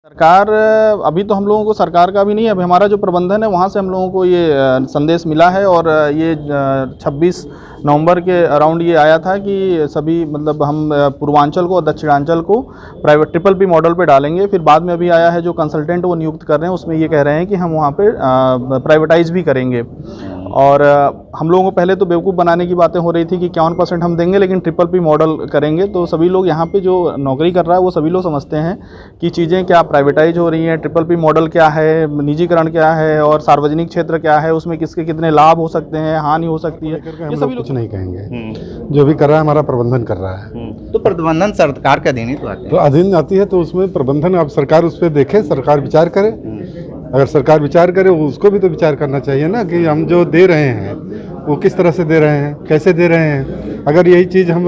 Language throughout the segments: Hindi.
सरकार अभी तो हम लोगों को सरकार का भी नहीं है। अभी हमारा जो प्रबंधन है वहाँ से हम लोगों को ये संदेश मिला है और ये 26 नवंबर के अराउंड ये आया था कि सभी मतलब हम पूर्वांचल को और दक्षिणांचल को प्राइवेट ट्रिपल पी मॉडल पे डालेंगे। फिर बाद में अभी आया है जो कंसल्टेंट वो नियुक्त कर रहे हैं, उसमें ये कह रहे हैं कि हम वहाँ पे प्राइवेटाइज भी करेंगे। और हम लोगों को पहले तो बेवकूफ़ बनाने की बातें हो रही थी कि 51% हम देंगे लेकिन ट्रिपल पी मॉडल करेंगे। तो सभी लोग यहाँ पे जो नौकरी कर रहा है वो सभी लोग समझते हैं कि चीज़ें क्या प्राइवेटाइज हो रही हैं, ट्रिपल पी मॉडल क्या है, निजीकरण क्या है और सार्वजनिक क्षेत्र क्या है, उसमें किसके कितने लाभ हो सकते हैं, हानि हो सकती है, ये सभी लोग कुछ नहीं कहेंगे। जो भी कर रहा है हमारा प्रबंधन कर रहा है। तो प्रबंधन सरकार का अधीन ही तो आती है। तो अधीन आती है तो उसमें प्रबंधन अब सरकार उस पर देखे, सरकार विचार करे। अगर सरकार विचार करे उसको भी तो विचार करना चाहिए ना कि हम जो दे रहे हैं वो किस तरह से दे रहे हैं, कैसे दे रहे हैं। अगर यही चीज़ हम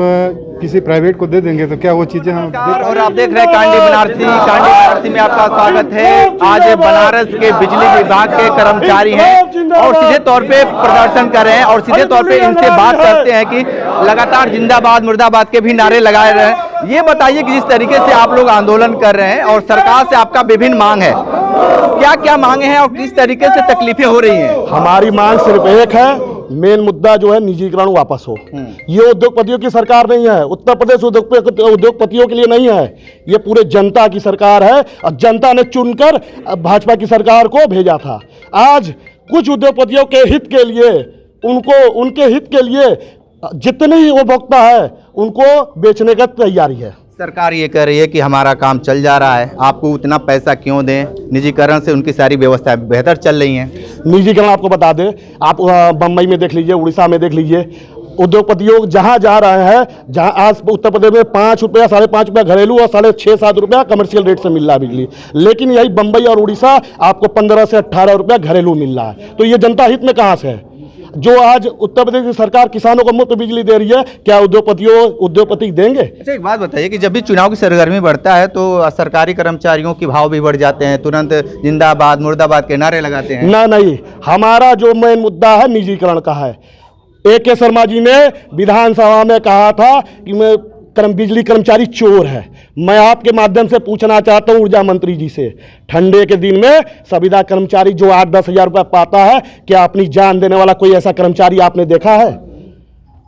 किसी प्राइवेट को दे देंगे तो क्या वो चीज़ें हम और आप देख रहे हैं कांडी बनारसी में आपका स्वागत है। आज बनारस के बिजली विभाग के कर्मचारी हैं और सीधे तौर पे प्रदर्शन कर रहे हैं और सीधे तौर पे इनसे बात करते हैं कि लगातार जिंदाबाद मुर्दाबाद के भी नारे लगाए रहे हैं। ये बताइए कि जिस तरीके से आप लोग आंदोलन कर रहे हैं और सरकार से आपका विभिन्न मांग है, क्या क्या मांगे हैं और किस तरीके से तकलीफें हो रही हैं? हमारी मांग सिर्फ एक है, मेन मुद्दा जो है निजीकरण वापस हो। ये उद्योगपतियों की सरकार नहीं है, उत्तर प्रदेश उद्योगपतियों के लिए नहीं है, ये पूरे जनता की सरकार है और जनता ने चुनकर भाजपा की सरकार को भेजा था। आज कुछ उद्योगपतियों के हित के लिए उनके हित के लिए जितने ही उपभोक्ता है उनको बेचने का तैयारी है। सरकार ये कह रही है कि हमारा काम चल जा रहा है, आपको उतना पैसा क्यों दें? निजीकरण से उनकी सारी व्यवस्थाएं बेहतर चल रही हैं। निजीकरण आपको बता दें, आप बम्बई में देख लीजिए, उड़ीसा में देख लीजिए, उद्योगपतियों जहां जा रहे हैं, जहां आज उत्तर प्रदेश में 5 रुपया 5.5 रुपया घरेलू और 6.5-7 रुपया कमर्शियल रेट से मिल रहा है बिजली, लेकिन यही बम्बई और उड़ीसा आपको 15 से 18 रुपया घरेलू मिल रहा है। तो ये जनता हित में कहां से है? जो आज उत्तर प्रदेश की सरकार किसानों को मुफ्त बिजली दे रही है, क्या उद्योगपति देंगे? अच्छा, एक बात बताइए कि जब भी चुनाव की सरगर्मी बढ़ता है तो सरकारी कर्मचारियों के भाव भी बढ़ जाते हैं, तुरंत जिंदाबाद मुर्दाबाद के नारे लगाते हैं। नहीं, हमारा जो मेन मुद्दा है निजीकरण का है। AK शर्मा जी ने विधानसभा में कहा था कि बिजली कर्मचारी चोर है। मैं आपके माध्यम से पूछना चाहता हूं ऊर्जा मंत्री जी से, ठंडे के दिन में संविदा कर्मचारी जो 8-10 हजार रुपया पाता है, क्या अपनी जान देने वाला कोई ऐसा कर्मचारी आपने देखा है?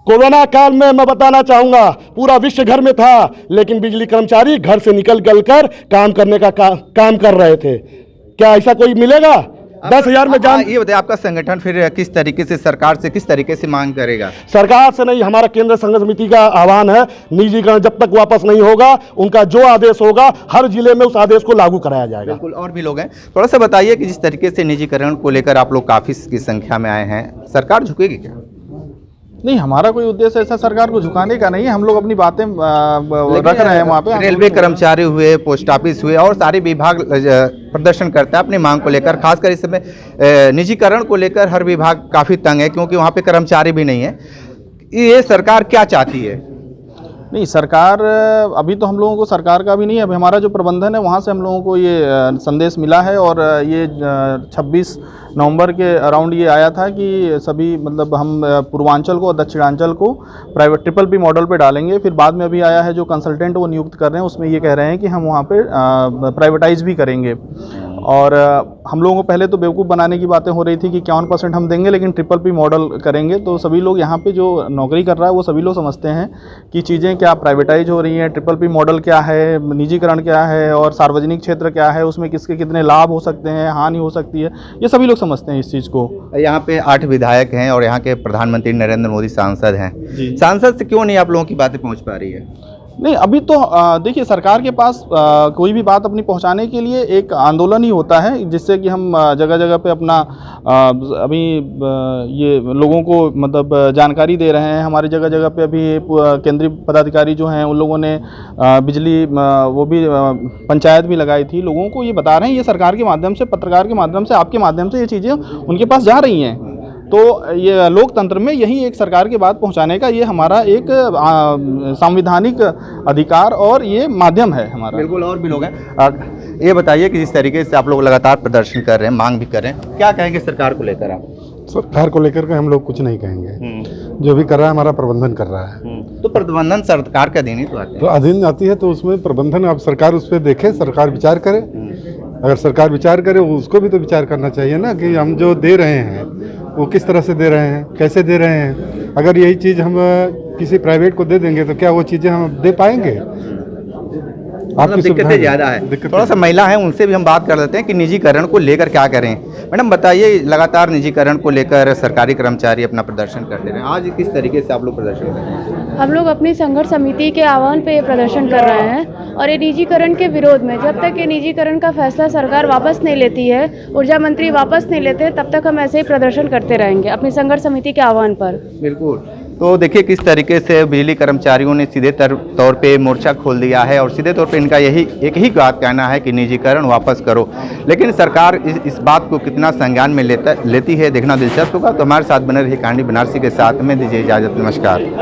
कोरोना काल में मैं बताना चाहूंगा पूरा विश्व घर में था, लेकिन बिजली कर्मचारी घर से निकल कर काम करने का काम कर रहे थे। क्या ऐसा कोई मिलेगा? 10,000 में जान। ये बताइए, आपका संगठन फिर किस तरीके से सरकार से किस तरीके से मांग करेगा? सरकार से नहीं, हमारा केंद्र संघर्ष समिति का आह्वान है, निजीकरण जब तक वापस नहीं होगा, उनका जो आदेश होगा हर जिले में उस आदेश को लागू कराया जाएगा। बिल्कुल, और भी लोग हैं, थोड़ा सा बताइए कि जिस तरीके से निजीकरण को लेकर आप लोग काफी की संख्या में आए हैं, सरकार झुकेगी क्या? नहीं, हमारा कोई उद्देश्य ऐसा सरकार को झुकाने का नहीं है। हम लोग अपनी बातें रख रहे हैं वहाँ पे। रेलवे कर्मचारी हुए, पोस्ट ऑफिस हुए और सारे विभाग प्रदर्शन करता है अपनी मांग को लेकर। खासकर इस समय निजीकरण को लेकर हर विभाग काफ़ी तंग है क्योंकि वहाँ पे कर्मचारी भी नहीं है। ये सरकार क्या चाहती है? नहीं, सरकार अभी तो हम लोगों को सरकार का भी नहीं है। अभी हमारा जो प्रबंधन है वहाँ से हम लोगों को ये संदेश मिला है और ये 26 नवंबर के अराउंड ये आया था कि सभी मतलब हम पूर्वांचल को और दक्षिणांचल को प्राइवेट ट्रिपल पी मॉडल पे डालेंगे। फिर बाद में अभी आया है जो कंसल्टेंट वो नियुक्त कर रहे हैं, उसमें ये कह रहे हैं कि हम वहाँ पे प्राइवेटाइज भी करेंगे। और हम लोगों को पहले तो बेवकूफ़ बनाने की बातें हो रही थी कि 51% हम देंगे लेकिन ट्रिपल पी मॉडल करेंगे। तो सभी लोग यहाँ पे जो नौकरी कर रहा है वो सभी लोग समझते हैं कि चीज़ें क्या प्राइवेटाइज हो रही हैं, ट्रिपल पी मॉडल क्या है, निजीकरण क्या है और सार्वजनिक क्षेत्र क्या है, उसमें किसके कितने लाभ हो सकते हैं, हानि हो सकती है, ये सभी लोग समझते हैं इस चीज़ को। यहाँ पे 8 विधायक हैं और यहाँ के प्रधानमंत्री नरेंद्र मोदी सांसद हैं। सांसद से क्यों नहीं आप लोगों की बातें पहुँच पा रही है? नहीं, अभी तो देखिए, सरकार के पास कोई भी बात अपनी पहुंचाने के लिए एक आंदोलन ही होता है, जिससे कि हम जगह जगह पे अपना अभी ये लोगों को मतलब जानकारी दे रहे हैं। हमारी जगह जगह पे अभी केंद्रीय पदाधिकारी जो हैं उन लोगों ने बिजली वो भी पंचायत भी लगाई थी। लोगों को ये बता रहे हैं, ये सरकार के माध्यम से, पत्रकार के माध्यम से, आपके माध्यम से ये चीज़ें उनके पास जा रही हैं। तो ये लोकतंत्र में यही एक सरकार की बात पहुंचाने का ये हमारा एक संवैधानिक अधिकार और ये माध्यम है हमारा। बिल्कुल, और भी लोग हैं। ये बताइए कि जिस तरीके से आप लोग लगातार प्रदर्शन कर रहे हैं, मांग भी कर रहे हैं, क्या कहेंगे सरकार को लेकर आप? सरकार को लेकर के हम लोग कुछ नहीं कहेंगे। जो भी कर रहा है हमारा प्रबंधन कर रहा है। तो प्रबंधन सरकार का अधीन ही तो आते तो अधीन आती है तो उसमें प्रबंधन अब सरकार उस पर देखे, सरकार विचार करे। अगर सरकार विचार करे उसको भी तो विचार करना चाहिए ना कि हम जो दे रहे हैं वो किस तरह से दे रहे हैं, कैसे दे रहे हैं। अगर यही चीज़ हम किसी प्राइवेट को दे देंगे तो क्या वो चीज़ें हम दे पाएंगे? मतलब दिक्कतें ज़्यादा है। थोड़ा सा महिला है उनसे भी हम बात कर लेते हैं कि निजीकरण को लेकर क्या करें। मैडम बताइए, लगातार निजीकरण को लेकर सरकारी कर्मचारी अपना प्रदर्शन करते रहे, आज किस तरीके से आप लोग प्रदर्शन कर रहे हैं? हम लोग अपनी संघर्ष समिति के आह्वान पे प्रदर्शन कर रहे हैं और ये निजीकरण के विरोध में, जब तक ये निजीकरण का फैसला सरकार वापस नहीं लेती है, ऊर्जा मंत्री वापस नहीं लेते, तब तक हम ऐसे ही प्रदर्शन करते रहेंगे अपनी संघर्ष समिति के आह्वान पर। बिल्कुल। तो देखिए किस तरीके से बिजली कर्मचारियों ने सीधे तौर पे मोर्चा खोल दिया है और सीधे तौर पे इनका एक ही बात कहना है कि निजीकरण वापस करो। लेकिन सरकार इस बात को कितना संज्ञान में लेती है, देखना दिलचस्प होगा। तो हमारे साथ बने रही कांडी बनारसी के साथ में दीजिए इजाज़त, नमस्कार।